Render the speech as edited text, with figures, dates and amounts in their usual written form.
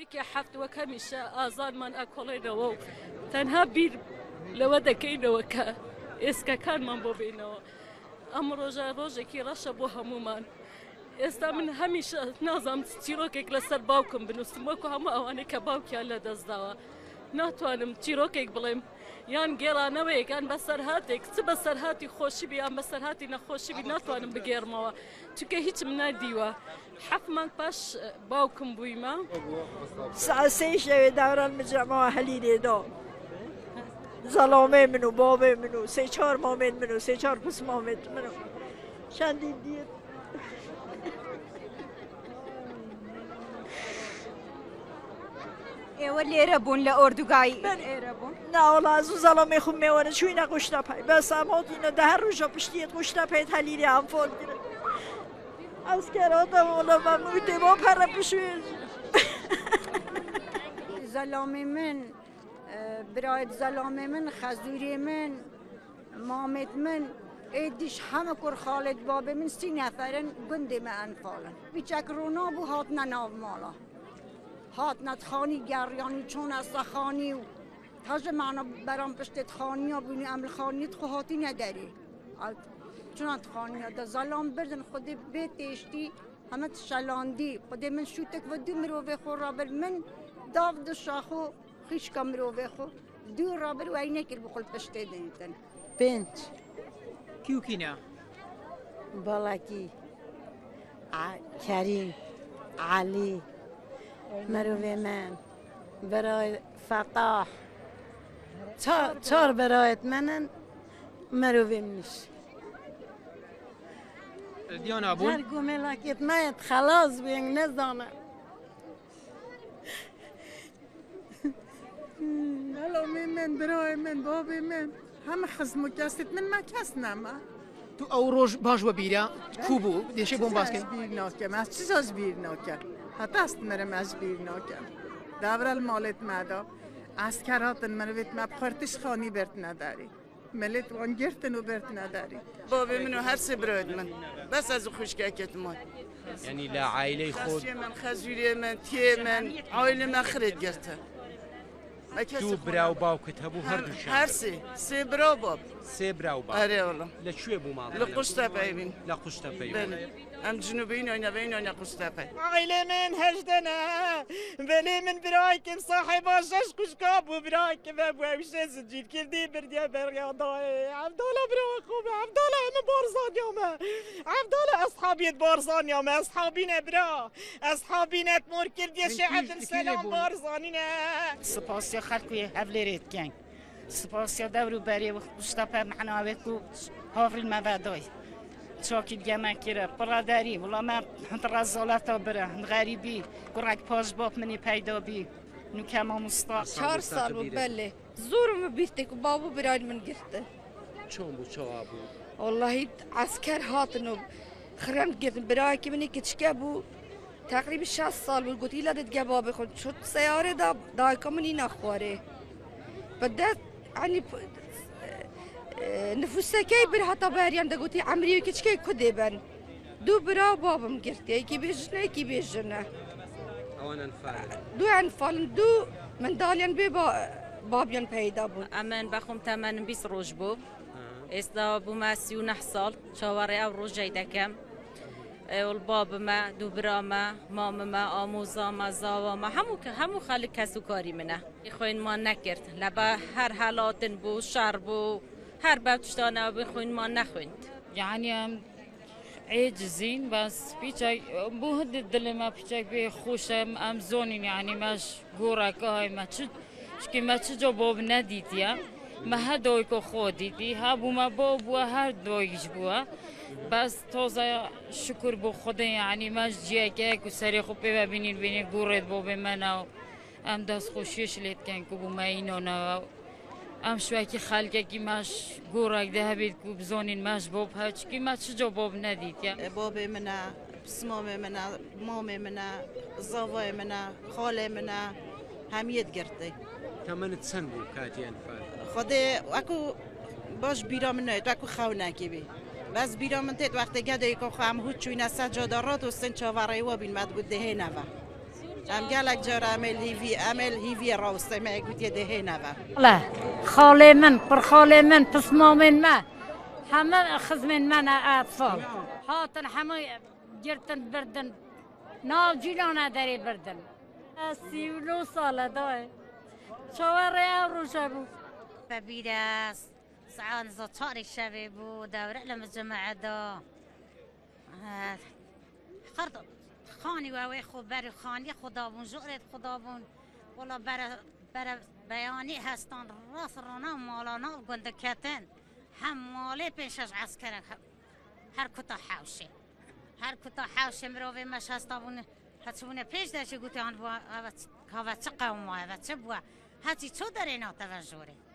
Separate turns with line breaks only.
یکی هفت و کمیشه آزاد من اکولینو تنها بیر لودکینو که اسککان من ببینم ام روزه کی رشه بو همومان استا من همیشه نازم چیروکک لسر باوکم بنوستم وکو همو اوانی که باوکی الله دست داوا ناتوانم چیروکک بلیم یان گیرانوی یان بسر هاتی چه بسر هاتی خوشی بی ام بسر هاتی نخوشی بی ناتوانم بگیرموا چون هیچ من ندیوا حف من باش باوکم بویما
سه شب دوران مجمع حلیلی دو زلامه منو بابه منو سه چهار مامد منو سه چهار پس مامد منو شندی دیر
ولی ربون لأردوغای ربون
نه والله از زلامه خود میوانه چوی نگوشته پای بس اما اینو ده روزا پشتیت گوشته پای حلیلی هم فال گیره از کراتم والله ممنوعی با پره بشویر
زلامه من برایت زلامه من خزوری من مامت من ایدیش همه کر خالد بابه من 3 نفرن گنده من انفالن بیچک رونا بو هات نناو مالا هات نتخانی گریانی چون از خانی و تاج معنا برام پشتت خانی ها بینی عمل خانیت خو هاتی نداری چون خانی ها دا زلام بردن خود بیت اشتی همه شلاندی خود من شوتک و دو مروه خور رابر من داو دو شاخو خیش کم مروه خور دو رابر و اینه کل بخل پشته دیدن
بنت
کیوکینا
بالاکی کریم علی مروه من برای فتاح چهار برایت منن مروه منش
دیانا بون
هر گو ملاکت مایت خلاص بینگ نزانه
علامه من برای من بابی من همه خزم و کستت من کس نمه
تو او روز باش و بیرا کوبو دیشه بون باز
از بیر ناکم از چیز از بیر ناکم حتی است مرم از بیر ناکم دورال مالت مدا اسکراتن مرویت مبخورتش خانی برد نداری ملت وان گرتن و برد نداری
بابی منو هر سه براد من بس از خوشگاکت من
یعنی لا عائله خود
خزوری من خزوری من تی من عائله من خرید گرته
دو براو باوکت هبو هر دو شان
هر سه برا باب
سه براو باو
آره والله
لشوی بو مال
لقشتا بابین
لقشتا بابین
بله ام جنوبین و بین و قشتا باب
عائله من هجدنا بلي من برايكم صاحب شش كشكاب وبرايكم ابو وش سجيل كردي بردي برياضاي عبد الله برا خوب عبد الله من بارزان يوم عبد الله اصحابي بارزان يوم اصحابينا برا اصحابينا تمر كردي شعب السلام بارزانينا سپاسیا خلقی هفلرید کن سپاسیا دورو بری و خوشتاپر معنا وکو هافل مبادای چاکی دیگه مکیره برادری ولی من رزالت بره غریبی گرگ پاش باب منی پیدا بی نو کما مستا
4 سال بود بله زورم بیرتک و بابو براید من گرفته
چون بو چوا بو
والله عسكر هاتنو خرمت گرفتن برای که منی کچکه بو تقریبا 60 سال بود گفت ایلا دید باب خود شد سیاره دایکا منی نخواره بدأت يعني نفوسكي برهتا باريان دا قلتي عمري كيشكي كدبن دو برا بابم قرتي كي بيجنا كي بيجنا
اوانا نفعل
دو انفال دو من داليان بي بابيان پیدا بود
امن بخوم تمن 20 روز بو استا بو ما 39 سال شاوري او روز جيدكم والباب ما دو برا ما مام ما آموزا ما زاوا ما همو خالق کسو کاری منه خوین ما نکرد لبا هر حالاتن بو شر بو هر بابتشتانه بخوین ما نخویند
يعني عاجزين بس بيجاي بو هد الدل ما بيجاي بخوشم ام زونين يعني ماش غورك هاي ما شكي ما تجو باب نديت يا ما هدوي كو خودي دي هابو ما باب و هر دويش بوا بس توزا شكر بو خدا يعني ماش جيك وسري خو ببينين بيني غورد باب منو ام داس خوشيش ليت كان كو ما اينو ام شوكي خالقه كي ماش غورك ده بيت كو بزونين ماش باب هاچ كي ما تجو باب نديت يا
باب منا بسمام منا مام منا زاوا منا خاله منا همیت گرته
تمن تسن بو كاتي انفال
خدا اكو باش بیرا من نه اكو خونه کی بی بس بیرا من تد وقت گده کو خام هوت چوینا سجاده را دوستن چاوره و بین مد بود ده نه ام گلک جار عمل هیوی راسته ما گوتی ده نوا
لا خاله من پر خاله من پس مامن ما همه خزمن من اطفال هاتن همه گرتن بردن ناو جیلانه داری بردن 39 ساله دای شواره رو شبو
ببیرس سعان زطاری شبه بود دوره لما جماعه دا خرد خانی و خو بر خانی خدابون جورت خدابون ولا بر بیانی هستن راس رانا مالانا گندکتن هم مالی پیشش عسکر هر کتا حوشه مروی مش هستابون هتشونه پیش داشته گوتی آن با هوا چه قوم هوا چه بوا هتی چو در اینا توجهه